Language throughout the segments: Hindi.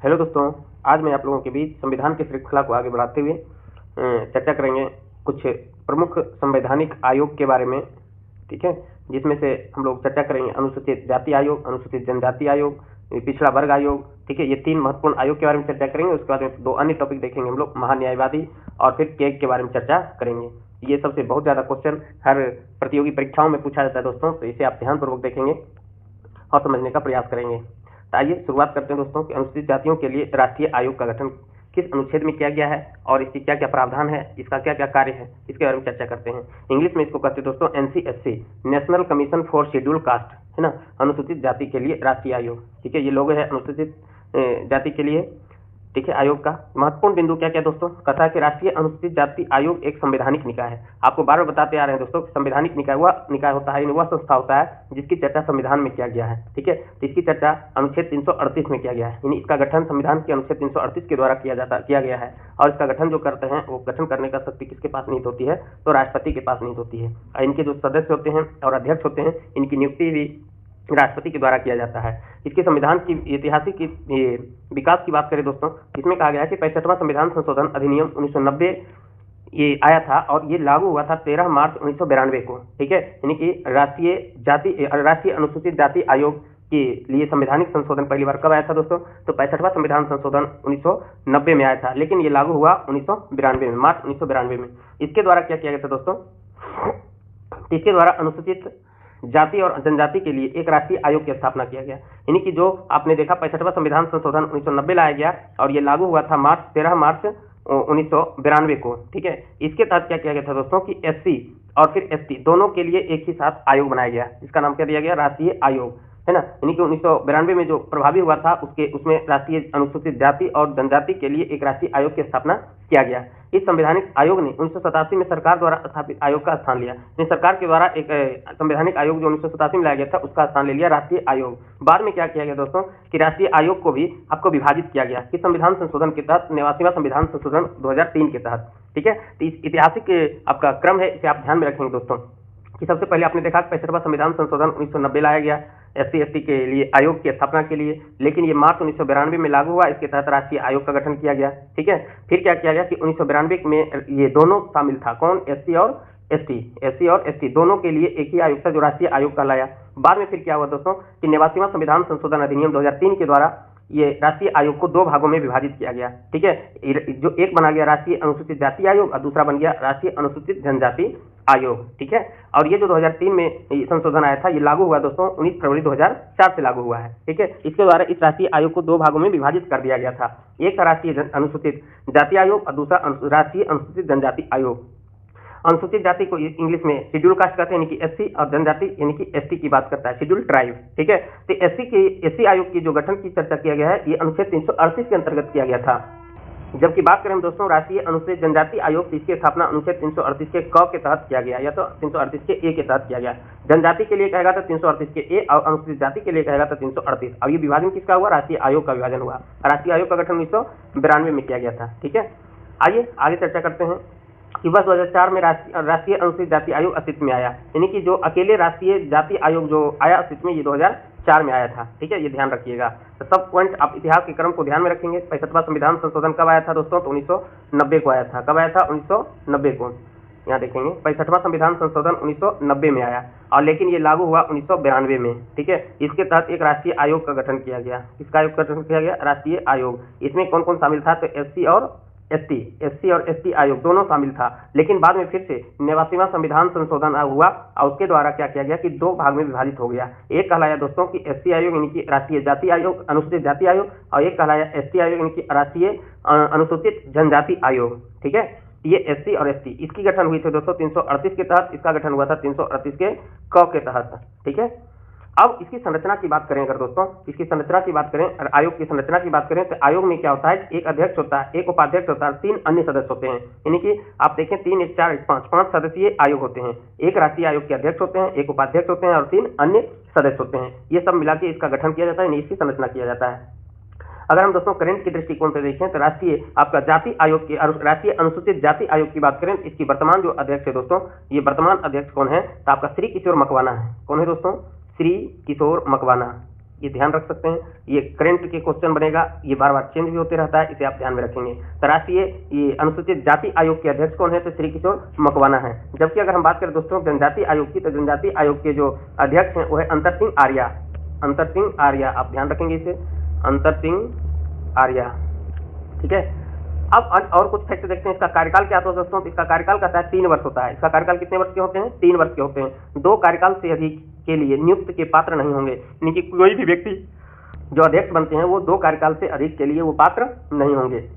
हेलो दोस्तों, आज मैं आप लोगों के बीच संविधान की श्रृंखला को आगे बढ़ाते हुए चर्चा करेंगे कुछ प्रमुख संवैधानिक आयोग के बारे में। ठीक है, जिसमें से हम लोग चर्चा करेंगे अनुसूचित जाति आयोग, अनुसूचित जनजाति आयोग, पिछड़ा वर्ग आयोग। ठीक है, ये तीन महत्वपूर्ण आयोग के बारे में चर्चा करेंगे। उसके बाद में दो अन्य टॉपिक देखेंगे हम लोग, महान्यायवादी और फिर केग के बारे में चर्चा करेंगे। ये सबसे बहुत ज़्यादा क्वेश्चन हर प्रतियोगी परीक्षाओं में पूछा जाता है दोस्तों, तो इसे आप ध्यानपूर्वक देखेंगे और समझने का प्रयास करेंगे। तो आइए शुरुआत करते हैं दोस्तों कि अनुसूचित जातियों के लिए राष्ट्रीय आयोग का गठन किस अनुच्छेद में किया गया है और इसकी क्या क्या प्रावधान है, इसका क्या क्या कार्य है, इसके बारे में चर्चा करते हैं। इंग्लिश में इसको कहते हैं दोस्तों NCSC, national commission for schedule caste, है ना, अनुसूचित जाति के लिए राष्ट्रीय आयोग। ठीक है, ये लोगो है अनुसूचित जाति के लिए। ठीक है, आयोग का महत्वपूर्ण बिंदु क्या क्या दोस्तों, कथा है कि राष्ट्रीय अनुसूचित जाति आयोग एक संवैधानिक निकाय है। आपको बार बार बताते आ रहे हैं दोस्तों, संवैधानिक निकाय वह निकाय होता है, वह संस्था होता है जिसकी चर्चा संविधान में किया गया है। ठीक है, तो इसकी चर्चा अनुच्छेद 338 में किया गया है, यानी इसका गठन संविधान के अनुच्छेद 338 के द्वारा किया गया है। और इसका गठन जो करते हैं वो गठन करने का शक्ति किसके पास निहित होती है, तो राष्ट्रपति के पास निहित होती है। और इनके जो सदस्य होते हैं और अध्यक्ष होते हैं, इनकी नियुक्ति भी राष्ट्रपति के द्वारा किया जाता है। इसके संविधान की ऐतिहासिक विकास की बात करें दोस्तों, इसमें कहा गया है कि 65वां संविधान संशोधन अधिनियम 1990 ये आया था और ये लागू हुआ था 13 मार्च 1992 को। ठीक है, यानी कि राष्ट्रीय अनुसूचित जाति आयोग के लिए संवैधानिक संशोधन पहली बार कब आया था दोस्तों, तो 65वां संविधान संशोधन 1990 में आया था, लेकिन ये लागू हुआ 1992 में, मार्च 1992 में। इसके द्वारा क्या किया गया था दोस्तों, इसके द्वारा अनुसूचित जाति और जनजाति के लिए एक राष्ट्रीय आयोग की स्थापना किया गया। यानी कि जो आपने देखा 65वां संविधान संशोधन 1990 लाया गया और ये लागू हुआ था 13 मार्च 1992 को। ठीक है, इसके तहत क्या किया गया था दोस्तों कि SC और फिर ST दोनों के लिए एक ही साथ आयोग बनाया गया, जिसका नाम क्या दिया गया, राष्ट्रीय आयोग, है ना। यानी कि 1992 में जो प्रभावी हुआ था उसमें राष्ट्रीय अनुसूचित जाति और जनजाति के लिए एक राष्ट्रीय आयोग की स्थापना किया गया। इस संवैधानिक आयोग ने 1987 में सरकार द्वारा स्थापित आयोग का स्थान लिया। सरकार के द्वारा एक संवैधानिक आयोग जो 1987 में लाया गया था उसका स्थान ले लिया राष्ट्रीय आयोग। बाद में क्या किया गया दोस्तों कि राष्ट्रीय आयोग को भी आपको विभाजित किया गया कि संविधान संशोधन के तहत 89वां संविधान संशोधन 2003 के तहत। ठीक है, तो इस ऐतिहासिक आपका क्रम है, इसे आप ध्यान में रखेंगे दोस्तों कि सबसे पहले आपने देखा 65वां संविधान संशोधन 1990 लाया गया SC ST के लिए आयोग की स्थापना के लिए, लेकिन ये मार्च 1992 में लागू हुआ। इसके तहत राष्ट्रीय आयोग का गठन किया गया। ठीक है, फिर क्या किया गया कि 1992 में ये दोनों शामिल था, कौन, SC और ST दोनों के लिए एक ही आयोग था जो राष्ट्रीय आयोग कहलाया। बाद में फिर क्या हुआ दोस्तों कि 89वां संविधान संशोधन अधिनियम 2003 के द्वारा ये राष्ट्रीय आयोग को दो भागों में विभाजित किया गया। ठीक है, जो एक बना गया राष्ट्रीय अनुसूचित जाति आयोग और दूसरा बन गया राष्ट्रीय अनुसूचित जनजाति आयोग। ठीक है, और ये जो 2003 में संशोधन आया था ये लागू हुआ दोस्तों 19 फरवरी 2004 से लागू हुआ है। ठीक है, इसके द्वारा इस राष्ट्रीय आयोग को दो भागों में विभाजित कर दिया गया था, एक था राष्ट्रीय अनुसूचित जाति आयोग और दूसरा राष्ट्रीय अनुसूचित जनजाति आयोग। अनुसूचित जाति को इंग्लिश में शेड्यूल कास्ट कहते हैं, यानी कि SC, और जनजाति यानी कि ST की बात करता है, शेड्यूल ट्राइब। ठीक है, तो SC आयोग की जो गठन की चर्चा किया गया है ये अनुच्छेद 338 के अंतर्गत किया गया था। जबकि बात करें दोस्तों राष्ट्रीय अनुसूचित जनजाति आयोग, इसकी स्थापना अनुच्छेद 338 के क के तहत किया गया या तो 338 के A के तहत किया गया। जनजाति के लिए कहेगा तो 338 के A और अनुसूचित जाति के लिए कहेगा तो 338। अब ये विभाजन किसका हुआ, राष्ट्रीय आयोग का विभाजन हुआ। राष्ट्रीय आयोग का गठन 1992 में किया गया था। ठीक है, आइए आगे चर्चा करते हैं कि वर्ष 2004 में राष्ट्रीय अनुसूचित जाति आयोग अस्तित्व में आया, यानी कि जो अकेले राष्ट्रीय जाति आयोग जो आया अस्तित्व में ये 2004 में आया था। ठीक है, ये ध्यान रखिएगा। तो सब पॉइंट आप इतिहास के क्रम को ध्यान में रखेंगे। 65वां संविधान संशोधन कब आया था दोस्तों, तो 1990 को आया था। कब आया था, 1990 को। यहाँ देखेंगे 65वां संविधान संशोधन 1990 में आया और लेकिन ये लागू हुआ 1992 में। ठीक है, इसके तहत एक राष्ट्रीय आयोग का गठन किया गया। किसका आयोग का गठन किया गया, राष्ट्रीय आयोग। इसमें कौन कौन शामिल था, तो SC और ST आयोग दोनों शामिल था, लेकिन बाद में फिर से 89वां संविधान संशोधन हुआ और उसके द्वारा क्या किया गया कि दो भाग में विभाजित हो गया। एक कहलाया दोस्तों कि SC आयोग यानी कि राष्ट्रीय जाति आयोग, अनुसूचित जाति आयोग, और एक कहलाया ST आयोग यानी कि राष्ट्रीय अनुसूचित जनजाति आयोग। ठीक है, ये SC और ST इसकी गठन हुई थी दोस्तों 338 के तहत, इसका गठन हुआ था 338 के क के तहत। ठीक है, अब इसकी संरचना की बात करें अगर दोस्तों, इसकी संरचना की बात करें और आयोग की संरचना की बात करें तो आयोग में क्या होता है, एक अध्यक्ष होता है, एक उपाध्यक्ष होता है, 3 अन्य सदस्य होते हैं। यानी कि आप देखें 3 1 4 1 5 सदस्यीय आयोग होते हैं। एक राष्ट्रीय आयोग के अध्यक्ष होते हैं, एक उपाध्यक्ष होते हैं और 3 अन्य सदस्य होते हैं। ये सब मिला के इसका गठन किया जाता है, इसकी संरचना किया जाता है। अगर हम दोस्तों करंट के दृष्टिकोण से देखें तो राष्ट्रीय आपका जाति आयोग के राष्ट्रीय अनुसूचित जाति आयोग की बात करें, इसकी वर्तमान जो अध्यक्ष है दोस्तों, ये वर्तमान अध्यक्ष कौन है, तो आपका श्री किशोर मकवाना है। कौन है दोस्तों, श्री किशोर मकवाना। ये ध्यान रख सकते हैं। ये करंट के क्वेश्चन बनेगा, ये बार बार चेंज भी होते रहता है, इसे आप ध्यान में रखेंगे। तो राष्ट्रीय ये अनुसूचित जाति आयोग के अध्यक्ष कौन है? तो श्री किशोर मकवाना है। जबकि अगर हम बात करें दोस्तों जनजाति आयोग की, तो जनजाति आयोग के जो अध्यक्ष हैं वो है अंतर सिंह आर्या। अंतर सिंह आर्या, आप ध्यान रखेंगे इसे, अंतर सिंह आर्या। ठीक है, अब और कुछ फैक्ट देखते हैं। इसका कार्यकाल क्या होता है दोस्तों? इसका कार्यकाल कहता है 3 वर्ष होता है। इसका कार्यकाल कितने वर्ष के होते हैं? 3 वर्ष के होते हैं। 2 कार्यकाल से अधिक के लिए नियुक्त के पात्र नहीं होंगे, यानी कि कोई भी व्यक्ति जो अध्यक्ष बनते हैं वो 2 कार्यकाल से अधिक के लिए वो पात्र नहीं होंगे।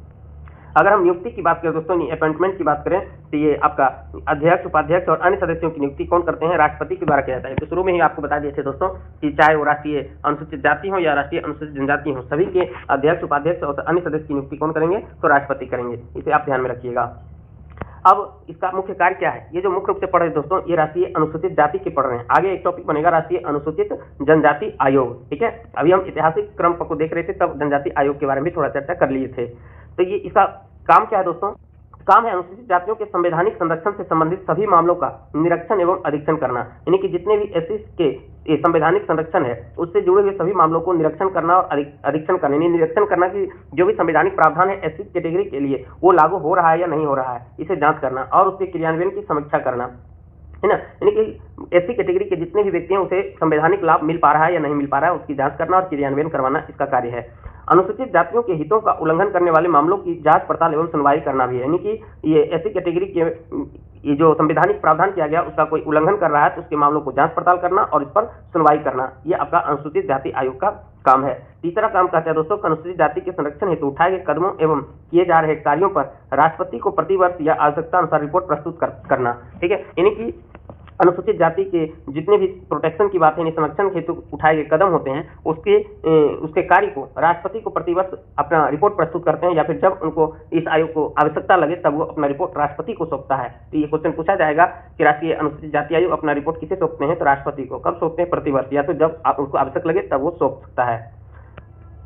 अगर हम नियुक्ति की बात करें दोस्तों, अपॉइंटमेंट की बात करें, तो ये आपका अध्यक्ष, उपाध्यक्ष और अन्य सदस्यों की नियुक्ति कौन करते हैं? राष्ट्रपति के द्वारा किया जाता है। तो शुरू में ही आपको बता दिए थे दोस्तों कि चाहे वो राष्ट्रीय अनुसूचित जाति हो या राष्ट्रीय अनुसूचित जनजाति हो, सभी के अध्यक्ष, उपाध्यक्ष और अन्य सदस्य की नियुक्ति कौन करेंगे? तो राष्ट्रपति करेंगे। इसे आप ध्यान में रखिएगा। अब इसका मुख्य कार्य क्या है? ये जो मुख्य रूप से पढ़ रहे हैं दोस्तों, ये राष्ट्रीय अनुसूचित जाति के पढ़ रहे हैं। आगे एक टॉपिक बनेगा राष्ट्रीय अनुसूचित जनजाति आयोग। ठीक है, अभी हम ऐतिहासिक क्रम को देख रहे थे, तब जनजाति आयोग के बारे में थोड़ा चर्चा कर लिए थे। तो ये इसका काम क्या है दोस्तों? काम है अनुसूचित जातियों के संवैधानिक संरक्षण से संबंधित सभी मामलों का निरीक्षण एवं अधीक्षण करना, यानी कि जितने भी एससी के संवैधानिक संरक्षण है उससे जुड़े हुए सभी मामलों को निरीक्षण करना और अधीक्षण करना, यानी निरीक्षण करना कि जो भी संवैधानिक प्रावधान है एससी कैटेगरी के लिए वो लागू हो रहा है या नहीं हो रहा है, इसे जांच करना और उसके क्रियान्वयन की समीक्षा करना, है ना। यानी कि एससी कैटेगरी के जितने भी व्यक्ति हैं उसे संवैधानिक लाभ मिल पा रहा है या नहीं मिल पा रहा है, उसकी जांच करना और क्रियान्वयन करवाना इसका कार्य है। अनुसूचित जातियों के हितों का उल्लंघन करने वाले मामलों की जांच पड़ताल एवं सुनवाई करना भी है, यानी कि ये एससी कैटेगरी के ये जो संवैधानिक प्रावधान किया गया उसका कोई उल्लंघन कर रहा है तो उसके मामलों को जांच पड़ताल करना और इस पर सुनवाई करना, ये आपका अनुसूचित जाति आयोग का काम है। तीसरा काम कहता है दोस्तों, अनुसूचित जाति के संरक्षण हेतु उठाए गए कदमों एवं किए जा रहे कार्यों पर राष्ट्रपति को प्रतिवर्ष या आवश्यकता अनुसार रिपोर्ट प्रस्तुत करना। ठीक है, यानी कि अनुसूचित जाति के जितने भी प्रोटेक्शन की बात है, संरक्षण हेतु उठाए गए कदम होते हैं, उसके कार्य को राष्ट्रपति को प्रतिवर्ष अपना रिपोर्ट प्रस्तुत करते हैं, या फिर जब उनको इस आयोग को आवश्यकता लगे तब वो अपना रिपोर्ट राष्ट्रपति को सौंपता है। तो ये क्वेश्चन पूछा जाएगा कि राष्ट्रीय अनुसूचित जाति आयोग अपना रिपोर्ट किसे सौंपते हैं? तो राष्ट्रपति को। कब सौंपते हैं? प्रतिवर्ष, या तो जब उनको आवश्यक लगे तब वो सौंप सकता है।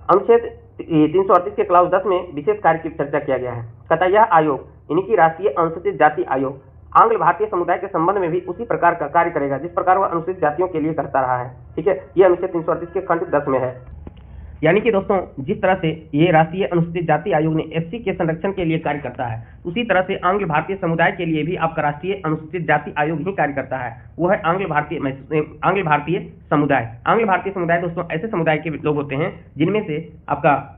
अनुच्छेद 338 के क्लाउज 10 में विशेष कार्य की चर्चा किया गया है। कहता है यह आयोग, यानी कि राष्ट्रीय अनुसूचित जाति आयोग, आंग्ल भारतीय समुदाय के संबंध में भी उसी प्रकार का कार्य करेगा जिस प्रकार वह अनुसूचित जातियों के लिए करता रहा है। ठीक है, यह अनुच्छेद 338 के खंड 10 में है। यानी कि दोस्तों जिस तरह से ये राष्ट्रीय अनुसूचित जाति आयोग ने एससी के संरक्षण के लिए कार्य करता है, उसी तरह से आंग्ल भारतीय समुदाय के लिए भी आपका राष्ट्रीय अनुसूचित जाति आयोग ही कार्य करता है। वो है आंग्ल भारतीय समुदाय। आंग्ल भारतीय समुदाय दोस्तों ऐसे समुदाय के लोग होते हैं जिनमें से आपका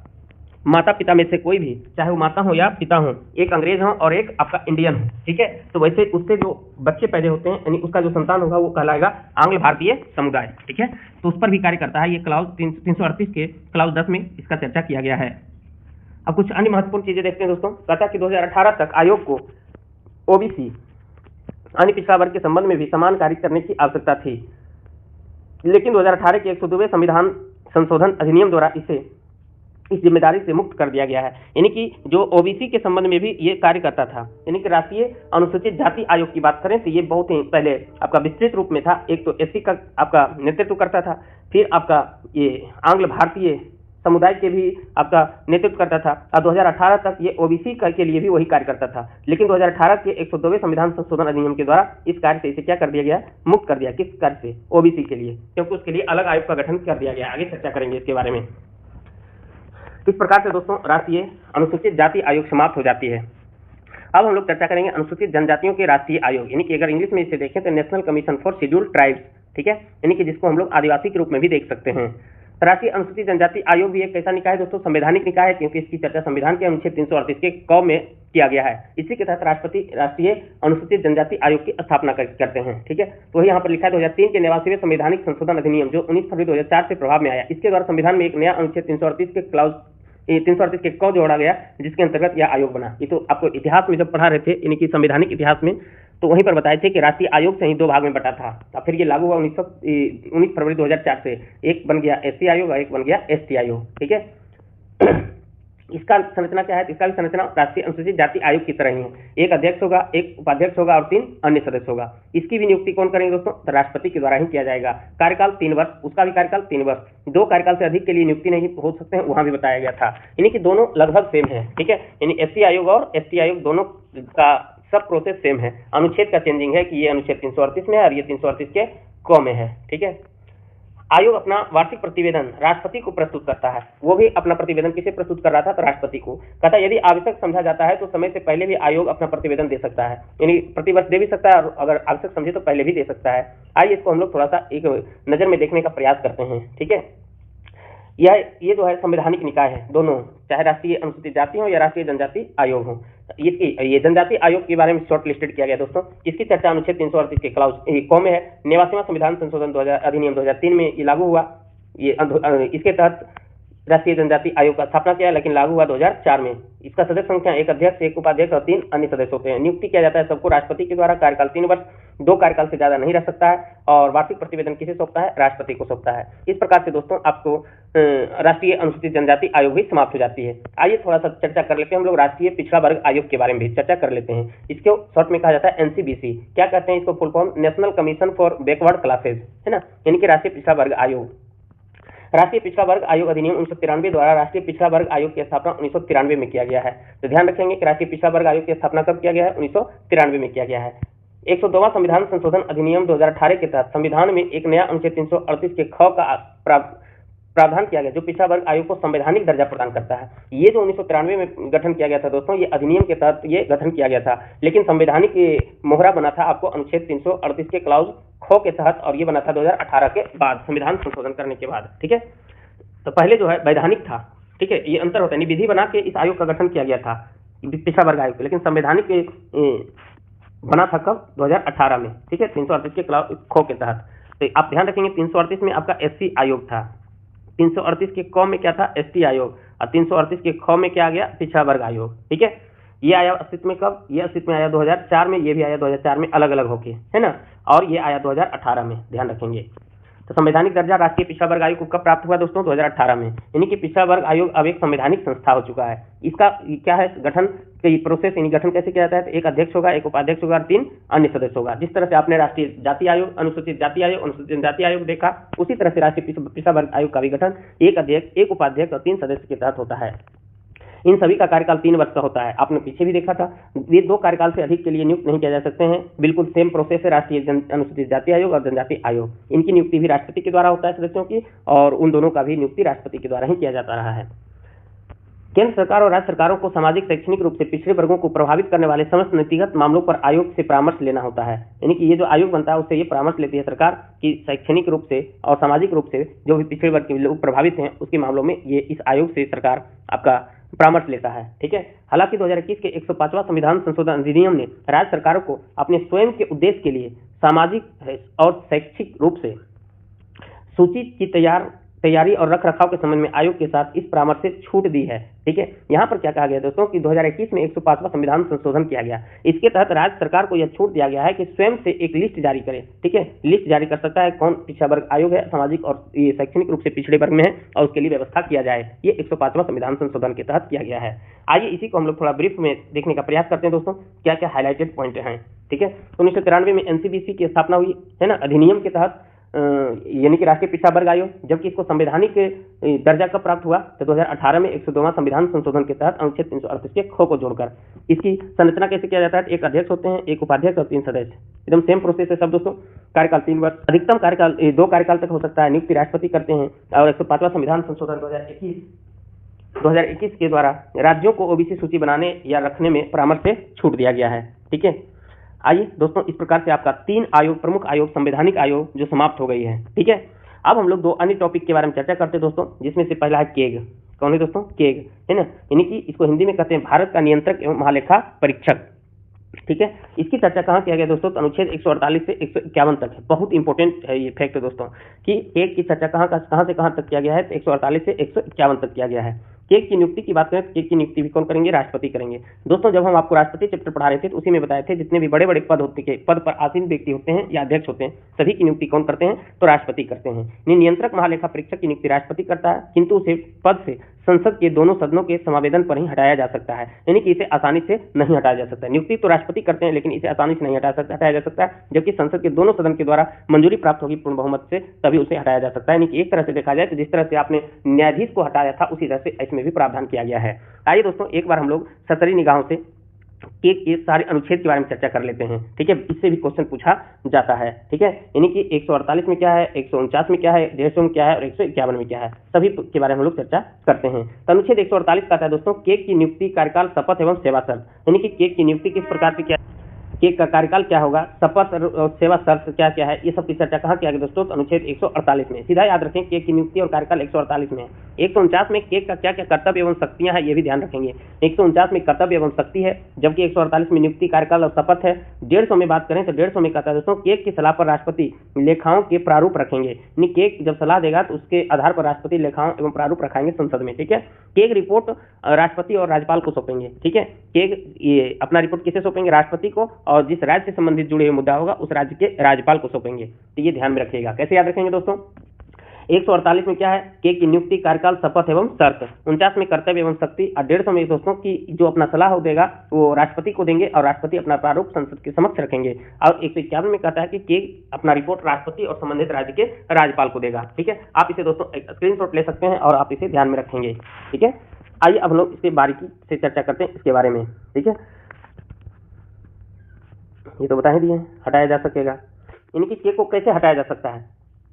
माता पिता में से कोई भी, चाहे वो माता हो या पिता हो, एक अंग्रेज हो और एक आपका इंडियन हो। ठीक है, तो वैसे उससे जो बच्चे पैदा होते हैं, यानी उसका जो संतान होगा वो कहलाएगा आंग्ल भारतीय समुदाय। ठीक है, तो उस पर भी कार्य करता है। ये क्लाउज 338 के क्लाउज 10 में इसका चर्चा किया गया है। अब कुछ अन्य महत्वपूर्ण चीजें देखते हैं दोस्तों। कहता है कि 2018 तक आयोग को ओबीसी अन्य पिछड़ा वर्ग के संबंध में भी समान कार्य करने की आवश्यकता थी, लेकिन 2018 के 102वें संविधान संशोधन अधिनियम द्वारा इसे इस जिम्मेदारी से मुक्त कर दिया गया है। यानी कि जो ओबीसी के संबंध में भी ये कार्य करता था, यानी कि राष्ट्रीय अनुसूचित जाति आयोग की बात करें तो ये बहुत ही पहले आपका विस्तृत रूप में था। एक तो एससी का आपका नेतृत्व करता था, फिर आपका ये आंग्ल भारतीय समुदाय के भी आपका नेतृत्व करता था, और 2018 तक ये ओबीसी के लिए भी वही कार्य करता था। लेकिन 2018 के 102वें संविधान संशोधन अधिनियम के द्वारा इस कार्य से इसे क्या कर दिया गया? मुक्त कर दिया। किस कार्य से? ओबीसी के लिए, क्योंकि उसके लिए अलग आयोग का गठन कर दिया गया। आगे चर्चा करेंगे इसके बारे में। इस प्रकार से दोस्तों राष्ट्रीय अनुसूचित जाति आयोग समाप्त हो जाती है। अब हम लोग चर्चा करेंगे अनुसूचित जनजातियों के राष्ट्रीय आयोग, यानी कि अगर इंग्लिश में इसे देखें तो national commission for scheduled tribes. ठीक है, यानी कि जिसको हम लोग आदिवासी के रूप में भी देख सकते हैं। राष्ट्रीय अनुसूचित जनजाति आयोग भी एक कैसा निकाय है दोस्तों? संवैधानिक निकाय है, क्योंकि इसकी चर्चा संविधान के अनुच्छेद 338 के क में किया गया है। इसी के तहत राष्ट्रपति राष्ट्रीय अनुसूचित जनजाति आयोग की स्थापना करते हैं। ठीक है, तो यहाँ पर लिखा है 2003 के 89वें संवैधानिक संशोधन अधिनियम जो 19 फरवरी 2004 से प्रभाव में आया, इसके द्वारा संविधान में एक नया अनुच्छेद 338 के क्लाउज 338 के क जोड़ा गया, जिसके अंतर्गत यह आयोग बना। ये तो आपको इतिहास में जब पढ़ा रहे थे, यानी कि संवैधानिक इतिहास में, तो वहीं पर बताए थे कि राष्ट्रीय आयोग से ही 2 भाग में बटा था। अब फिर ये लागू हुआ 19 फरवरी 2004 से। एक बन गया एससी आयोग और एक बन गया एसटी आयोग। ठीक है, इसका संरचना क्या है? इसका भी संरचना राष्ट्रीय अनुसूचित जाति आयोग की तरह ही है। एक अध्यक्ष होगा, एक उपाध्यक्ष होगा और 3 अन्य सदस्य होगा। इसकी भी नियुक्ति कौन करेंगे दोस्तों? तो राष्ट्रपति के द्वारा ही किया जाएगा। कार्यकाल 3 वर्ष, उसका भी कार्यकाल 3 वर्ष। 2 कार्यकाल से अधिक के लिए नियुक्ति नहीं हो सकते हैं, वहां भी बताया गया था। यानी कि दोनों लगभग सेम है। ठीक है, यानी एससी आयोग और एसटी आयोग दोनों का सब प्रोसेस सेम है। अनुच्छेद का चेंजिंग है कि ये अनुच्छेद 338 में है और ये 338 के क में है। ठीक है, आयोग अपना वार्षिक प्रतिवेदन राष्ट्रपति को प्रस्तुत करता है। वो भी अपना प्रतिवेदन किसे प्रस्तुत कर रहा था? तो राष्ट्रपति को। कहता है यदि आवश्यक समझा जाता है तो समय से पहले भी आयोग अपना प्रतिवेदन दे सकता है, यानी प्रतिवर्ष दे भी सकता है और अगर आवश्यक समझे तो पहले भी दे सकता है। आइए इसको हम लोग थोड़ा सा एक नजर में देखने का प्रयास करते हैं। ठीक है, ये जो है संवैधानिक निकाय है दोनों, चाहे राष्ट्रीय अनुसूचित जाति हो या राष्ट्रीय जनजाति आयोग हो। ये जनजाति आयोग के बारे में शॉर्ट लिस्टेड किया गया दोस्तों। इसकी चर्चा अनुच्छेद 338 के क्लाउज कौ में है। 89वां संविधान संशोधन अधिनियम 2003 में ये लागू हुआ। इसके तहत राष्ट्रीय जनजाति आयोग का स्थापना किया, लेकिन लागू हुआ 2004 में। इसका सदस्य संख्या 1 अध्यक्ष, 1 उपाध्यक्ष और 3 अन्य सदस्य होते हैं। नियुक्ति किया जाता है सबको राष्ट्रपति के द्वारा। कार्यकाल 3 वर्ष, 2 कार्यकाल से ज्यादा नहीं रह सकता है और वार्षिक प्रतिवेदन किसे सौंपता है? राष्ट्रपति को सौंपता है। इस प्रकार से दोस्तों आपको राष्ट्रीय अनुसूचित जनजाति आयोग भी समाप्त हो जाती है। आइए थोड़ा सा चर्चा कर लेते हैं हम लोग राष्ट्रीय पिछड़ा वर्ग आयोग के बारे में भी चर्चा कर लेते हैं। इसको शॉर्ट में कहा जाता है एनसीबीसी। क्या कहते हैं इसको? Full form national commission for backward classes, है ना, यानी कि राष्ट्रीय पिछड़ा वर्ग आयोग। राष्ट्रीय पिछड़ा वर्ग आयोग अधिनियम 1993 द्वारा राष्ट्रीय पिछड़ा वर्ग आयोग की स्थापना 1993 में किया गया है। तो ध्यान रखेंगे कि राष्ट्रीय पिछड़ा वर्ग आयोग की स्थापना कब किया गया है? 1993 में किया गया है। 102वां संविधान संशोधन अधिनियम 2018 के तहत संविधान में एक नया अनुच्छेद 338 के ख का प्रावधान किया गया, जो पिछड़ा वर्ग आयोग को संवैधानिक दर्जा प्रदान करता है। ये जो 1993 में गठन किया गया था दोस्तों, ये अधिनियम के तहत ये गठन किया गया था, लेकिन संवैधानिक मोहरा बना था आपको अनुच्छेद 338 के क्लाउज ख के तहत, और ये बना था 2018 के बाद, संविधान संशोधन करने के बाद। ठीक है, तो पहले जो है वैधानिक था। ठीक है, ये अंतर होता है। विधि बना के इस आयोग का गठन किया गया था, पिछड़ा वर्ग आयोग, लेकिन संवैधानिक बना था कब? 2018 में। ठीक है, 338 के क्लाउज ख के तहत। तो आप ध्यान रखेंगे 338 में आपका एससी आयोग था, 338 के क में क्या था? एसटी आयोग, और 338 के ख में क्या आ गया? पिछड़ा वर्ग आयोग। ठीक है, ये आया अस्तित्व में कब? ये अस्तित्व में आया 2004 में, ये भी आया 2004 में, अलग अलग होके, है ना, और ये आया 2018 में। ध्यान रखेंगे। तो संवैधानिक दर्जा राष्ट्रीय पिछड़ा वर्ग आयोग को कब प्राप्त हुआ दोस्तों? 2018 में, यानी कि पिछड़ा वर्ग आयोग अब एक संवैधानिक संस्था हो चुका है। इसका क्या है गठन की प्रोसेस, यानी गठन कैसे किया जाता है? तो 1 अध्यक्ष होगा, 1 उपाध्यक्ष होगा और 3 अन्य सदस्य होगा। जिस तरह से आपने राष्ट्रीय जाति आयोग, अनुसूचित जाति आयोग, अनुसूचित जनजाति आयोग देखा, उसी तरह से राष्ट्रीय पिछड़ा वर्ग आयोग का भी गठन 1 अध्यक्ष, 1 उपाध्यक्ष और 3 सदस्य के तहत होता है। इन सभी का कार्यकाल 3 वर्ष का होता है। आपने पीछे भी देखा था, ये 2 कार्यकाल से अधिक के लिए नियुक्त नहीं किया जा सकते हैं। बिल्कुल सेम प्रोसेस है राष्ट्रीय अनुसूचित जाति आयोग और जनजाति आयोग। इनकी नियुक्ति भी राष्ट्रपति के द्वारा होता है सदस्यों की, और उन दोनों का भी नियुक्ति राष्ट्रपति के द्वारा ही किया जाता रहा है। केंद्र सरकार और राज्य सरकारों को सामाजिक शैक्षणिक रूप से पिछड़े वर्गों को प्रभावित करने वाले समस्त नीतिगत मामलों पर आयोग से परामर्श लेना होता है। यानी कि ये जो आयोग बनता है उससे ये परामर्श लेती है सरकार कि शैक्षणिक रूप से और सामाजिक रूप से जो भी पिछड़े वर्ग के लोग प्रभावित हैं उसके मामलों में ये इस आयोग से सरकार आपका परामर्श लेता है। ठीक है, हालांकि 2021 के 105वां संविधान संशोधन अधिनियम ने राज्य सरकारों को अपने स्वयं के उद्देश्य के लिए सामाजिक और शैक्षिक रूप से सूची की तैयारी और रख रखाव के संबंध में आयोग के साथ इस परामर्श से छूट दी है। ठीक है, यहाँ पर क्या कहा गया दोस्तों कि 2021 में 105वां संविधान संशोधन किया गया। इसके तहत राज्य सरकार को यह छूट दिया गया है कि स्वयं से एक लिस्ट जारी करे। ठीक है, लिस्ट जारी कर सकता है कौन पिछड़ा वर्ग आयोग है, सामाजिक और ये शैक्षणिक रूप से पिछड़े वर्ग में है, और उसके लिए व्यवस्था किया जाए। ये 105वां संविधान संशोधन के तहत किया गया है। आइए इसी को हम लोग थोड़ा ब्रीफ में देखने का प्रयास करते हैं दोस्तों, क्या क्या हाईलाइटेड पॉइंट हैं। ठीक है, 1993 में एनसीबीसी की स्थापना हुई, है ना, अधिनियम के तहत, यानी कि राष्ट्रीय पिछड़ा वर्ग आयोग। जबकि इसको संवैधानिक दर्जा कब प्राप्त हुआ? तो 2018 में 102वां संविधान संशोधन के तहत अनुच्छेद 338 के ख को जोड़कर। इसकी संरचना कैसे किया जाता है? 1 अध्यक्ष होते हैं, 1 उपाध्यक्ष और 3 सदस्य। एकदम सेम प्रोसेस है सब दोस्तों। कार्यकाल 3 वर्ष, अधिकतम कार्यकाल 2 कार्यकाल तक हो सकता है। नियुक्ति राष्ट्रपति करते हैं। और 105वां संविधान संशोधन 2021 के द्वारा राज्यों को ओबीसी सूची बनाने या रखने में परामर्श से छूट दिया गया है। ठीक है, आइए दोस्तों, इस प्रकार से आपका 3 आयोग, प्रमुख आयोग, संवैधानिक आयोग जो समाप्त हो गई है। ठीक है, अब हम लोग 2 अन्य टॉपिक के बारे में चर्चा करते हैं दोस्तों, जिसमें से पहला है केग। कौन है दोस्तों? केग, है ना, यानी कि इसको हिंदी में कहते हैं भारत का नियंत्रक एवं महालेखा परीक्षक। ठीक है, इसकी चर्चा कहाँ किया गया दोस्तों? तो अनुच्छेद 148 से 151 तक है। बहुत इंपॉर्टेंट है ये फैक्ट दोस्तों कि केग की चर्चा कहाँ से कहाँ तक किया गया है? तो 148 से 151 तक किया गया है। केग की नियुक्ति की बात करें तो केग की नियुक्ति भी कौन करेंगे? राष्ट्रपति करेंगे। दोस्तों जब हम आपको राष्ट्रपति चैप्टर पढ़ा रहे थे तो उसी में बताए थे जितने भी बड़े बड़े पद पर आसीन व्यक्ति होते हैं या अध्यक्ष होते हैं, सभी की नियुक्ति कौन करते हैं? तो राष्ट्रपति करते हैं। नियंत्रक महालेखा परीक्षक की नियुक्ति राष्ट्रपति करता है, किंतु उसे पद से संसद के दोनों सदनों के समावेदन पर ही हटाया जा सकता है, यानी कि इसे आसानी से नहीं हटाया जा सकता। नियुक्ति तो राष्ट्रपति करते हैं लेकिन इसे आसानी से नहीं हटाया जा सकता, जबकि संसद के दोनों सदन के द्वारा मंजूरी प्राप्त होगी पूर्ण बहुमत से, तभी उसे हटाया जा सकता है। यानी कि एक तरह से देखा जाए तो जिस तरह से आपने न्यायाधीश को हटाया था उसी तरह से इसमें भी प्रावधान किया गया है। आइए दोस्तों एक बार हम लोग सतरी निगाहों से के सारे अनुच्छेद के बारे में चर्चा कर लेते हैं। ठीक है, इससे भी क्वेश्चन पूछा जाता है। ठीक है, यानी कि 148 में क्या है, 149 में क्या है, 150 में क्या है और 151 में क्या है, सभी के बारे में हम लोग चर्चा करते हैं। तो अनुच्छेद 148 कहता है दोस्तों, केक की नियुक्ति, कार्यकाल, शपथ एवं सेवा शर्त। यानी कि केक की नियुक्ति किस प्रकार की, क्या केक का कार्यकाल क्या होगा, शपथ और सेवा शर्त क्या क्या है, ये सब की चर्चा कहाँ किया गया दोस्तों, तो अनुच्छेद 148 में। सीधा याद रखें, केक की नियुक्ति और कार्यकाल 148 में है। 149 में केक का क्या क्या कर्तव्य एवं शक्तियां हैं, ये भी ध्यान रखेंगे। 149 में कर्तव्य एवं शक्ति है, जबकि 148 में नियुक्ति, कार्यकाल और शपथ है। 150 में बात करें तो 150 में कहता है दोस्तों, केक की सलाह पर राष्ट्रपति लेखाओं के प्रारूप रखेंगे। यानी केक जब सलाह देगा तो उसके आधार पर राष्ट्रपति लेखाओं एवं प्रारूप रखाएंगे संसद में। ठीक है, केक रिपोर्ट राष्ट्रपति और राज्यपाल को सौंपेंगे। ठीक है, केक ये अपना रिपोर्ट किसे सौंपेंगे, राष्ट्रपति को, और जिस राज्य से संबंधित जुड़े हुए मुद्दा होगा उस राज्य के राज्यपाल को सौंपेंगे। तो ये ध्यान में रखिएगा। कैसे याद रखेंगे दोस्तों, 148 में क्या है, केक की नियुक्ति, कार्यकाल, शपथ एवं शर्त। 49 में कर्तव्य एवं शक्ति। और 150 में दोस्तों की जो अपना सलाह देगा वो राष्ट्रपति को देंगे और राष्ट्रपति अपना प्रारूप संसद के समक्ष रखेंगे। और 151 में कहता है कि केक अपना रिपोर्ट राष्ट्रपति और संबंधित राज्य के राज्यपाल को देगा। ठीक है, आप इसे दोस्तों स्क्रीनशॉट ले सकते हैं और आप इसे ध्यान में रखेंगे। ठीक है, आइए अब हम लोग इससे बारीकी से चर्चा करते हैं इसके बारे में। ठीक है, ये तो बता ही दिए, हटाया जा सकेगा। यानी कि केक को कैसे हटाया जा सकता है,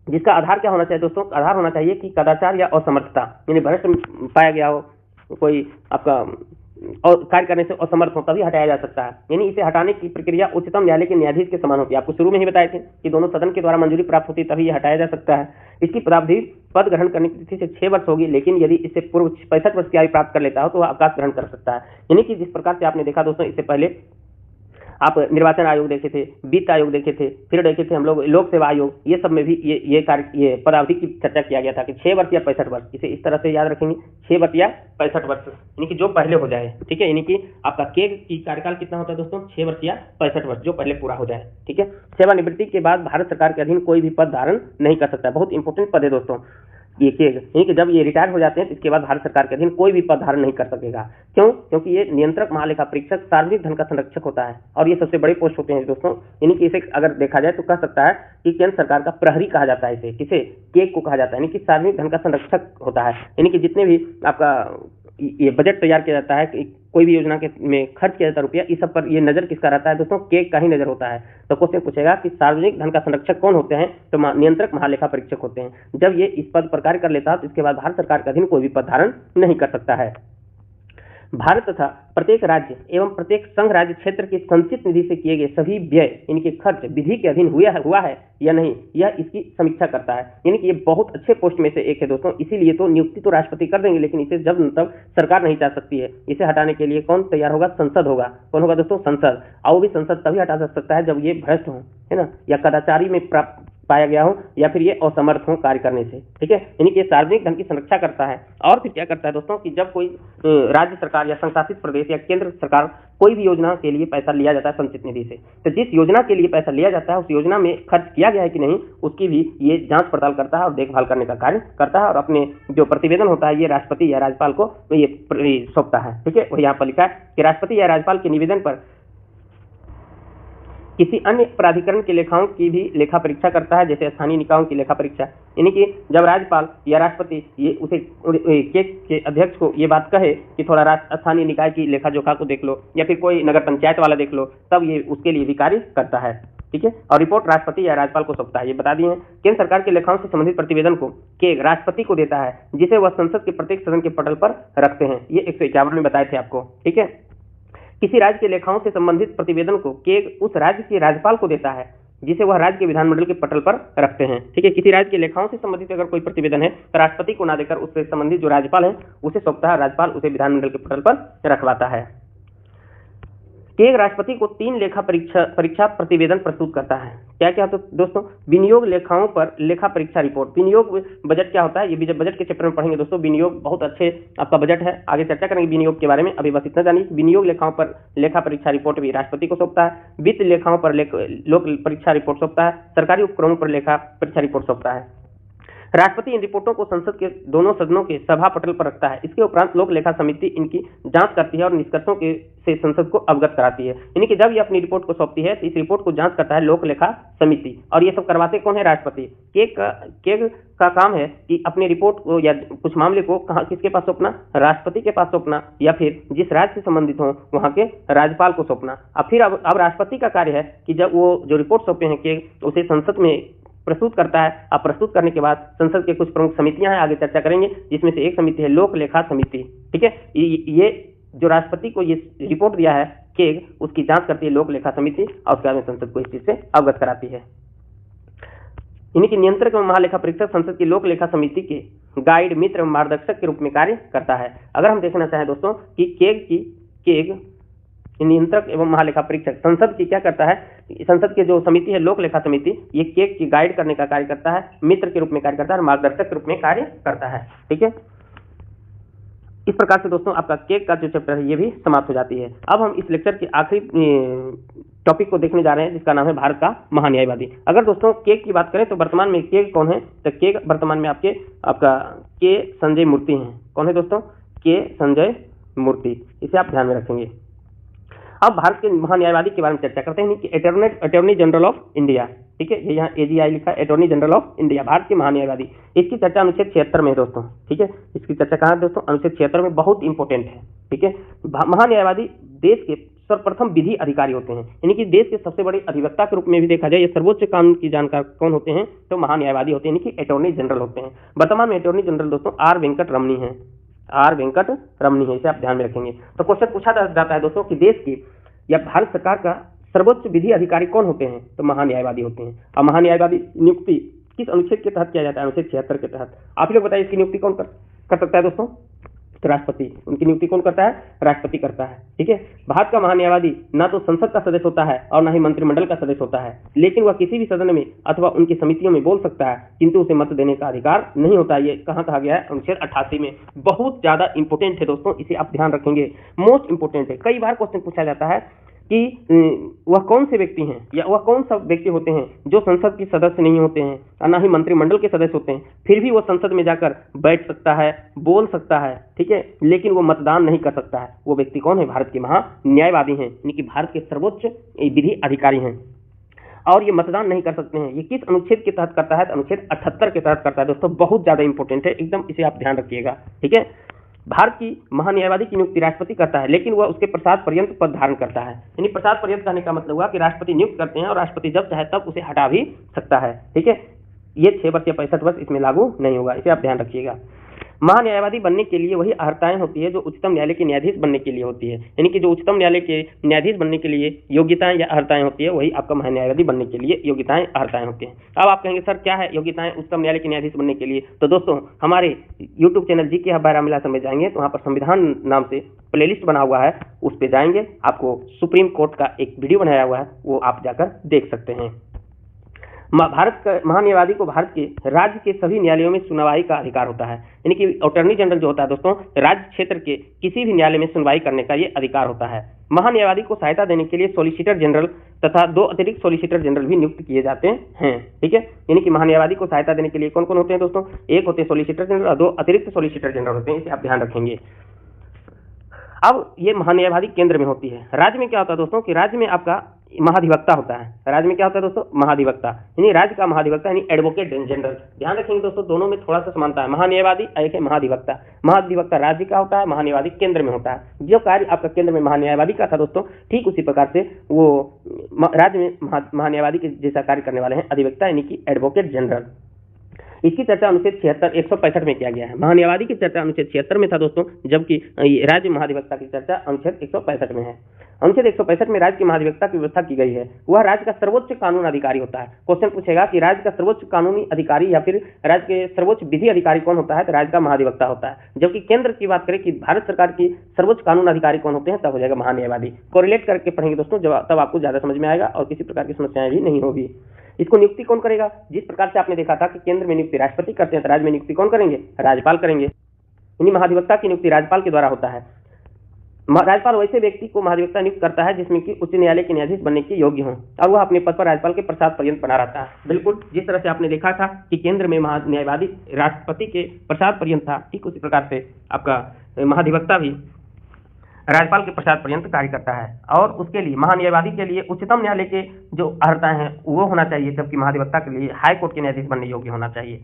जिसका आधार क्या होना चाहिए दोस्तों, आधार होना चाहिए कि कदाचार या असमर्थता, यानी भ्रष्ट पाया गया हो, कोई आपका और कार्य करने से असमर्थ हो, तभी हटाया जा सकता है। यानी इसे हटाने की प्रक्रिया उच्चतम न्यायालय के न्यायाधीश के समान होती है। आपको शुरू में ही बताए थे कि दोनों सदन के द्वारा मंजूरी प्राप्त होती है तभी यह हटाया जा सकता है। इसकी पदावधि पद ग्रहण करने की तिथि से 6 वर्ष होगी, लेकिन यदि इससे पूर्व 65 वर्ष की आयु प्राप्त कर लेता हो तो वह अवकाश ग्रहण कर सकता है। यानी कि जिस प्रकार से आपने देखा दोस्तों, इससे पहले आप निर्वाचन आयोग देखे थे, वित्त आयोग देखे थे, फिर देखे थे हम लोग लोक सेवा आयोग, ये सब में भी ये पदावधि की चर्चा किया गया था कि 6 वर्ष या 65 वर्ष। इसे इस तरह से याद रखेंगे, 6 वर्ष या 65 वर्ष, यानी कि जो पहले हो जाए। ठीक है, यानी कि आपका केक की कार्यकाल कितना होता है दोस्तों, 6 वर्ष या 65 वर्ष, जो पहले पूरा हो जाए। ठीक है, सेवानिवृत्ति के बाद भारत सरकार के अधीन कोई भी पद धारण नहीं कर सकता। बहुत इंपॉर्टेंट पद है दोस्तों ये केक, यानी कि जब ये रिटायर हो जाते हैं तो इसके बाद भारत सरकार के अधीन कोई भी पद धारण नहीं कर सकेगा। क्यों, क्योंकि ये नियंत्रक, महालेखा परीक्षक, सार्वजनिक धन का संरक्षक होता है और ये सबसे बड़े पोस्ट होते हैं दोस्तों। यानी कि इसे अगर देखा जाए तो कह सकता है कि केंद्र सरकार का प्रहरी कहा जाता है इसे, किसे, केक को कहा जाता है। यानी कि सार्वजनिक धन का संरक्षक होता है। यानी कि जितने भी आपका ये बजट तैयार किया जाता है, कोई भी योजना के में खर्च किया जाता है रुपया, इस सब पर ये नजर किसका रहता है दोस्तों, केक का ही नजर होता है। तो क्वेश्चन पूछेगा कि सार्वजनिक धन का संरक्षक कौन होते हैं, तो नियंत्रक, महालेखा परीक्षक होते हैं। जब ये इस पद पर कार्य कर लेता है तो इसके बाद भारत सरकार के अधीन कोई भी पद धारण नहीं कर सकता है। भारत तथा प्रत्येक राज्य एवं प्रत्येक संघ राज्य क्षेत्र की संचित निधि से किए गए सभी व्यय, इनके खर्च विधि के अधीन हुआ है या नहीं, यह इसकी समीक्षा करता है। यानी कि ये बहुत अच्छे पोस्ट में से एक है दोस्तों। इसीलिए तो नियुक्ति तो राष्ट्रपति कर देंगे, लेकिन इसे जब तब सरकार नहीं चाह सकती है। इसे हटाने के लिए कौन तैयार होगा, संसद होगा। कौन होगा दोस्तों, संसद। और वो भी संसद तभी हटा सकता है जब ये भ्रष्ट हो, है ना, या कदाचारी में पाया गया हो, या फिर ये असमर्थ हो कार्य करने से। ठीक है, यानी कि सार्वजनिक धन की संरक्षा करता है। और फिर क्या करता है दोस्तों कि जब कोई राज्य सरकार या संशासित प्रदेश या केंद्र सरकार कोई भी योजना के लिए पैसा लिया जाता है संचित निधि से, तो जिस योजना के लिए पैसा लिया जाता है उस योजना में खर्च किया गया है कि नहीं, उसकी भी ये जांच पड़ताल करता है और देखभाल करने का कार्य करता है। और अपने जो प्रतिवेदन होता है ये राष्ट्रपति या राज्यपाल को ये सौंपता है। ठीक है, वही यहाँ पर लिखा है कि राष्ट्रपति या राज्यपाल के निवेदन पर किसी अन्य प्राधिकरण के लेखाओं की भी लेखा परीक्षा करता है, जैसे स्थानीय निकायों की लेखा परीक्षा। यानी कि जब राज्यपाल या राष्ट्रपति ये उसे केक के अध्यक्ष को ये बात कहे कि थोड़ा स्थानीय निकाय की लेखा जोखा को देख लो, या फिर कोई नगर पंचायत वाला देख लो, तब ये उसके लिए भी कार्य करता है। ठीक है, और रिपोर्ट राष्ट्रपति या राज्यपाल को सौंपता है। ये बता दिए हैं। केंद्र सरकार के लेखाओं से संबंधित प्रतिवेदन को केक राष्ट्रपति को देता है, जिसे वह संसद के प्रत्येक सदन के पटल पर रखते हैं। ये 151 में बताए थे आपको। ठीक है, किसी राज्य के लेखाओं से संबंधित प्रतिवेदन को केक उस राज्य के राज्यपाल को देता है, जिसे वह राज्य के विधानमंडल के पटल पर रखते हैं। ठीक है, किसी राज्य के लेखाओं से संबंधित अगर कोई प्रतिवेदन है तो राष्ट्रपति को ना देकर उससे संबंधित जो राज्यपाल है उसे सौंपता है, राज्यपाल उसे विधानमंडल के पटल पर रखवाता है। केक राष्ट्रपति को 3 लेखा परीक्षा प्रतिवेदन प्रस्तुत करता है। क्या क्या तो दोस्तों, विनियोग लेखाओं पर लेखा परीक्षा रिपोर्ट। विनियोग बजट क्या होता है, ये भी जब बजट के चैप्टर में पढ़ेंगे दोस्तों। विनियोग बहुत अच्छे आपका बजट है, आगे चर्चा करेंगे विनियोग के बारे में। अभी बस इतना जानिए, विनियोग लेखाओं पर लेखा परीक्षा रिपोर्ट भी राष्ट्रपति को सौंपता है। वित्त लेखाओं पर लोक परीक्षा रिपोर्ट सौंपता है। सरकारी उपक्रमों पर लेखा परीक्षा रिपोर्ट सौंपता है। राष्ट्रपति इन रिपोर्टों को संसद के दोनों सदनों के सभा पटल पर रखता है। इसके उपरांत लोक लेखा समिति इनकी जांच करती है और निष्कर्षों के से संसद को अवगत कराती है। यानी कि जब ये अपनी रिपोर्ट को सौंपती है तो इस रिपोर्ट को जांच करता है लोक लेखा समिति, और ये सब करवाते कौन है? राष्ट्रपति। केग का काम है कि अपनी रिपोर्ट को या कुछ मामले को कहाँ किसके पास सौंपना? राष्ट्रपति के पास सौंपना, या फिर जिस राज्य से संबंधित हो वहां के राज्यपाल को सौंपना। अब राष्ट्रपति का कार्य है कि जब वो जो रिपोर्ट सौंपे हैं केग उसे संसद में प्रस्तुत करता है। अब प्रस्तुत करने के बाद संसद के कुछ प्रमुख समितियां हैं, आगे चर्चा करेंगे, जिसमें से एक समिति है लोक लेखा समिति। ठीक है, ये जो राष्ट्रपति को ये रिपोर्ट दिया है केग, उसकी जांच करती है लोक लेखा समिति, और उसके बाद में संसद को इस चीज से अवगत कराती है। इन्हीं की नियंत्रक एवं महालेखा परीक्षक संसद की लोक लेखा समिति के गाइड, मित्र एवं मार्गदर्शक के रूप में कार्य करता है। अगर हम देखना चाहें दोस्तों कि केग नियंत्रक एवं महालेखा परीक्षक संसद की क्या करता है? संसद की जो समिति है लोक लेखा समिति, ये केग की गाइड करने का कार्य करता है, मित्र के रूप में कार्य करता है और मार्गदर्शक के रूप में कार्य करता है। ठीक है, इस प्रकार से दोस्तों आपका केग का जो चैप्टर है ये भी समाप्त हो जाती है। अब हम इस लेक्चर के आखिरी टॉपिक को देखने जा रहे हैं, जिसका नाम है भारत का महान्यायवादी। अगर दोस्तों केग की बात करें तो वर्तमान में केग कौन है? तो केग वर्तमान में आपका के संजय मूर्ति हैं। कौन है दोस्तों? के संजय मूर्ति, इसे आप ध्यान में रखेंगे। अब भारत के महान्यायवादी के बारे में चर्चा करते हैं कि अटॉर्नी जनरल ऑफ इंडिया। ठीक है, ये यहाँ AGI लिखा है, attorney general of India, Bharat के महान्यायवादी। इसकी चर्चा अनुच्छेद 76 में है दोस्तों। ठीक है, इसकी चर्चा कहाँ है दोस्तों? अनुच्छेद 76 में, बहुत इंपॉर्टेंट है। ठीक है, महान्यायवादी देश के सर्वप्रथम विधि अधिकारी होते हैं, यानी कि देश के सबसे बड़े अधिवक्ता के रूप में भी देखा जाए, ये सर्वोच्च कानून की जानकार कौन होते हैं? तो महान्यायवादी होते हैं, यानी कि अटॉर्नी जनरल होते हैं। वर्तमान में अटॉर्नी जनरल दोस्तों R वेंकट रमनी है, R वेंकट रमनी है, इसे आप ध्यान में रखेंगे। तो क्वेश्चन पूछा जाता है दोस्तों कि देश की या भारत सरकार का सर्वोच्च विधि अधिकारी कौन होते हैं? तो महान्यायवादी होते हैं। और महान्यायवादी नियुक्ति किस अनुच्छेद के तहत किया जाता है? अनुच्छेद 76 के तहत। आप लोग बताइए इसकी नियुक्ति कौन कर सकता है दोस्तों? तो राष्ट्रपति। उनकी नियुक्ति कौन करता है? राष्ट्रपति करता है। ठीक है, भारत का महान्यायवादी ना तो संसद का सदस्य होता है और ना ही मंत्रिमंडल का सदस्य होता है, लेकिन वह किसी भी सदन में अथवा उनकी समितियों में बोल सकता है, किंतु उसे मत देने का अधिकार नहीं होता। ये कहाँ कहा गया है? अनुच्छेद 88 में। बहुत ज्यादा इंपॉर्टेंट है दोस्तों, इसे आप ध्यान रखेंगे, मोस्ट इंपॉर्टेंट है। कई बार क्वेश्चन पूछा जाता है कि वह कौन से व्यक्ति हैं या वह कौन सा व्यक्ति होते हैं जो संसद के सदस्य नहीं होते हैं और ना ही मंत्रिमंडल के सदस्य होते हैं, फिर भी वो संसद में जाकर बैठ सकता है, बोल सकता है। ठीक है, लेकिन वो मतदान नहीं कर सकता है। वो व्यक्ति कौन है? भारत के महान्यायवादी हैं, यानी कि भारत के सर्वोच्च विधि अधिकारी हैं, और ये मतदान नहीं कर सकते हैं। ये किस अनुच्छेद के तहत करता है? तो अनुच्छेद 78 के तहत करता है दोस्तों। बहुत ज्यादा इंपॉर्टेंट है, एकदम इसे आप ध्यान रखिएगा। ठीक है, भारत की महान्यायवादी की नियुक्ति राष्ट्रपति करता है, लेकिन वह उसके प्रसाद पर्यंत पद धारण करता है। यानी प्रसाद पर्यंत कहने का मतलब हुआ कि राष्ट्रपति नियुक्त करते हैं और राष्ट्रपति जब चाहे तब उसे हटा भी सकता है। ठीक है, ये 6 वर्ष या 65 वर्ष इसमें लागू नहीं होगा, इसे आप ध्यान रखिएगा। महान्यायवादी बनने के लिए वही अर्हताएं होती है जो उच्चतम न्यायालय के न्यायाधीश बनने के लिए होती है। यानी कि जो उच्चतम न्यायालय के न्यायाधीश बनने के लिए योग्यताएं या अर्हताएं होती है, वही आपका महान्यायवादी बनने के लिए योग्यताएं अर्हताएं होती हैं। अब आप कहेंगे सर क्या है योग्यताएं उच्चतम न्यायालय के न्यायाधीश बनने के लिए? तो दोस्तों हमारे YouTube channel GK hub by Ramlila में जाएंगे तो वहाँ पर संविधान नाम से प्लेलिस्ट बना हुआ है, उस पर जाएंगे, आपको सुप्रीम कोर्ट का एक वीडियो बनाया हुआ है, वो आप जाकर देख सकते हैं। भारत का महान्यायवादी को भारत के राज्य के सभी न्यायालयों में सुनवाई का अधिकार होता है। यानी कि अटॉर्नी जनरल जो होता है दोस्तों, राज्य क्षेत्र के किसी भी न्यायालय में सुनवाई करने का ये अधिकार होता है। महान्यायवादी को सहायता देने के लिए सॉलिसिटर जनरल तथा 2 अतिरिक्त सॉलिसिटर जनरल भी नियुक्त किए जाते हैं। ठीक है, यानी कि महान्यायवादी को सहायता देने के लिए कौन कौन होते हैं दोस्तों? एक होते हैं सॉलिसिटर जनरल और 2 अतिरिक्त सॉलिसिटर जनरल होते हैं, इसे आप ध्यान रखेंगे। अब ये महान्यायवादी केंद्र में होती है। राज्य में क्या होता है दोस्तों कि राज्य में आपका महाधिवक्ता होता है। राज्य में क्या होता है दोस्तों? महाधिवक्ता, यानी राज्य का महाधिवक्ता यानी एडवोकेट जनरल। ध्यान रखेंगे दोस्तों, दोनों में थोड़ा सा समानता है। महान्यायवादी एक है महाधिवक्ता। महाधिवक्ता राज्य का होता है, महान्यायवादी केंद्र में होता है। जो कार्य आपका केंद्र में महान्यायवादी का था दोस्तों, ठीक उसी प्रकार से वो राज्य में महान्यायवादी के जैसा कार्य करने वाले हैं अधिवक्ता, यानी कि एडवोकेट जनरल। इसकी चर्चा अनुच्छेद 165 में किया गया है। महान्यायवादी की चर्चा अनुच्छेद 76 में था दोस्तों, जबकि राज्य महाधिवक्ता की चर्चा अनुच्छेद 165 में है। अनुच्छेद 165 में राज्य के महाधिवक्ता की व्यवस्था की गई है। वह राज्य का सर्वोच्च कानून अधिकारी होता है। क्वेश्चन पूछेगा कि राज्य का सर्वोच्च कानूनी अधिकारी या फिर राज्य के सर्वोच्च विधि अधिकारी कौन होता है? तो राज्य का महाधिवक्ता होता है। जबकि केंद्र की बात करें कि भारत सरकार की सर्वोच्च कानून अधिकारी कौन होते हैं, तब हो जाएगा महान्यायवादी। कोरिलेट करके पढ़ेंगे दोस्तों, तब आपको ज्यादा समझ में आएगा और किसी प्रकार की समस्याएं भी नहीं होगी। इसको नियुक्ति कौन करेगा? जिस प्रकार से आपने देखा था कि केंद्र में नियुक्ति राष्ट्रपति करते हैं, तो राज्य में नियुक्ति कौन करेंगे? राज्यपाल करेंगे। यानी महाधिवक्ता की नियुक्ति राज्यपाल के द्वारा होता है। राज्यपाल वैसे व्यक्ति को महाधिवक्ता नियुक्त करता है जिसमें कि उच्च न्यायालय के न्यायाधीश बनने के योग्य हो और वह अपने पद पर राज्यपाल के प्रसाद पर्यंत बना रहता है। बिल्कुल जिस तरह से आपने देखा था कि केंद्र में महान्यायवादी राष्ट्रपति के प्रसाद पर्यंत था, ठीक उसी प्रकार से आपका महाधिवक्ता भी राज्यपाल के प्रसाद पर्यंत कार्य करता है। और उसके लिए महान्यायवादी के लिए उच्चतम न्यायालय के जो अर्हताएं हैं वो होना चाहिए, जबकि महाधिवक्ता के लिए हाई कोर्ट के न्यायाधीश बनने योग्य होना चाहिए।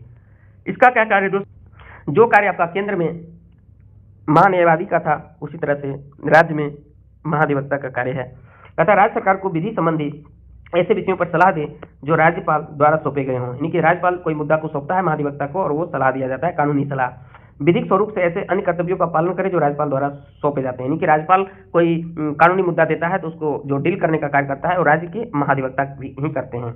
इसका क्या कार्य दोस्तों, जो कार्य आपका केंद्र में महान्यायवादी का था उसी तरह से राज्य में महाधिवक्ता का कार्य है। तथा राज्य सरकार को विधि संबंधी ऐसे विषयों पर सलाह दे जो राज्यपाल द्वारा सौंपे गए हों, यानी कि राज्यपाल कोई मुद्दा को सौंपता है महाधिवक्ता को और वो सलाह दिया जाता है, कानूनी सलाह। विधिक स्वरूप से ऐसे अन्य कर्तव्यों का पालन करे जो राज्यपाल द्वारा सौंपे जाते हैं, यानी कि राज्यपाल कोई कानूनी मुद्दा देता है तो उसको जो डील करने का कार्य करता है और राज्य के महाधिवक्ता भी ही करते हैं।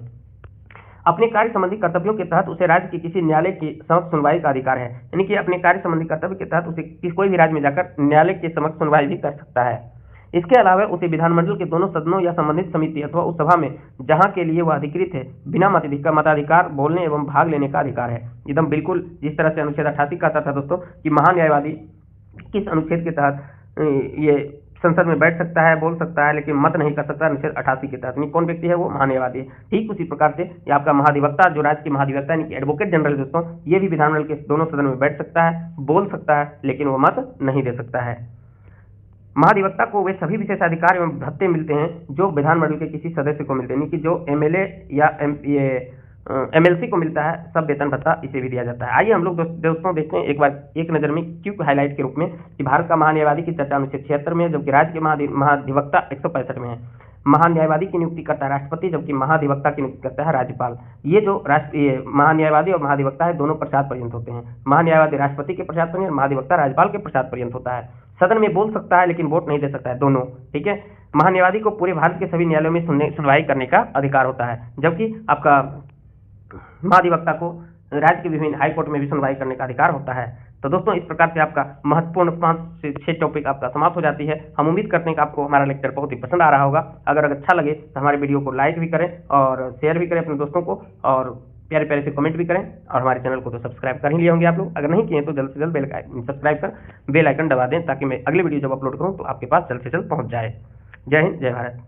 अपने कार्य संबंधी कर्तव्यों के तहत उसे राज्य के किसी न्यायालय के समक्ष सुनवाई का अधिकार है, यानी कि अपने कार्य संबंधी कर्तव्य के तहत उसे कोई भी राज्य में जाकर न्यायालय के समक्ष सुनवाई भी कर सकता है। इसके अलावा उसे विधानमंडल के दोनों सदनों या संबंधित समिति अथवा उस सभा में जहां के लिए वह अधिकृत है बिना मताधिकार बोलने एवं भाग लेने का अधिकार है। एकदम बिल्कुल जिस तरह से अनुच्छेद 88 कहता था दोस्तों कि महान्यायवादी किस अनुच्छेद के तहत ये संसद में बैठ सकता है, बोल सकता है, लेकिन मत नहीं कर सकता, अनुच्छेद 88 के तहत। कौन व्यक्ति है वो? महान्यायवादी है। ठीक उसी प्रकार से ये आपका महाधिवक्ता, जो राज्य के महाधिवक्ता यानी कि एडवोकेट जनरल दोस्तों, ये भी विधानमंडल के दोनों सदन में बैठ सकता है, बोल सकता है, लेकिन वो मत नहीं दे सकता है। महाधिवक्ता को वे सभी विशेषाधिकार एवं भत्ते मिलते हैं जो विधानमंडल के किसी सदस्य को मिलते हैं, यानी कि जो एमएलए या एमएलसी को मिलता है सब वेतन भत्ता इसे भी दिया जाता है। आइए हम लोग दोस्तों देखते हैं एक बार एक नज़र में क्यों हाईलाइट के रूप में कि भारत का महान्यायवादी की चर्चा अनुच्छेद 76 में है, जबकि राज्य के महाधिवक्ता 165 में है। महान्यायवादी की नियुक्ति करता है राष्ट्रपति, जबकि महाधिवक्ता की नियुक्ति करता है राज्यपाल। ये जो महान्यायवादी और महाधिवक्ता है दोनों प्रसाद पर्यंत होते हैं। महान्यायवादी राष्ट्रपति के प्रसाद पर्यंत, महाधिवक्ता राज्यपाल के प्रसाद पर्यंत होता है। सदन में बोल सकता है लेकिन वोट नहीं दे सकता है, दोनों। ठीक है। महान्यायवादी को पूरे भारत के सभी न्यायालयों में सुनवाई करने का अधिकार होता है, जबकि आपका महाधिवक्ता को राज्य के विभिन्न हाई कोर्ट में भी सुनवाई करने का अधिकार होता है। तो दोस्तों इस प्रकार से आपका महत्वपूर्ण 5 से 6 टॉपिक आपका समाप्त हो जाती है। हम उम्मीद करते हैं कि आपको हमारा लेक्चर बहुत ही पसंद आ रहा होगा। अगर अच्छा लगे तो हमारे वीडियो को लाइक भी करें और शेयर भी करें अपने दोस्तों को, और प्यारे प्यारे से कमेंट भी करें, और हमारे चैनल को तो सब्सक्राइब कर ही लिए होंगे आप लोग। अगर नहीं किए तो जल्द से जल्द सब्सक्राइब कर बेल आइकन दबा दें ताकि मैं अगली वीडियो जब अपलोड करूँ तो आपके पास जल्द से जल्द पहुँच जाए। जय हिंद, जय भारत।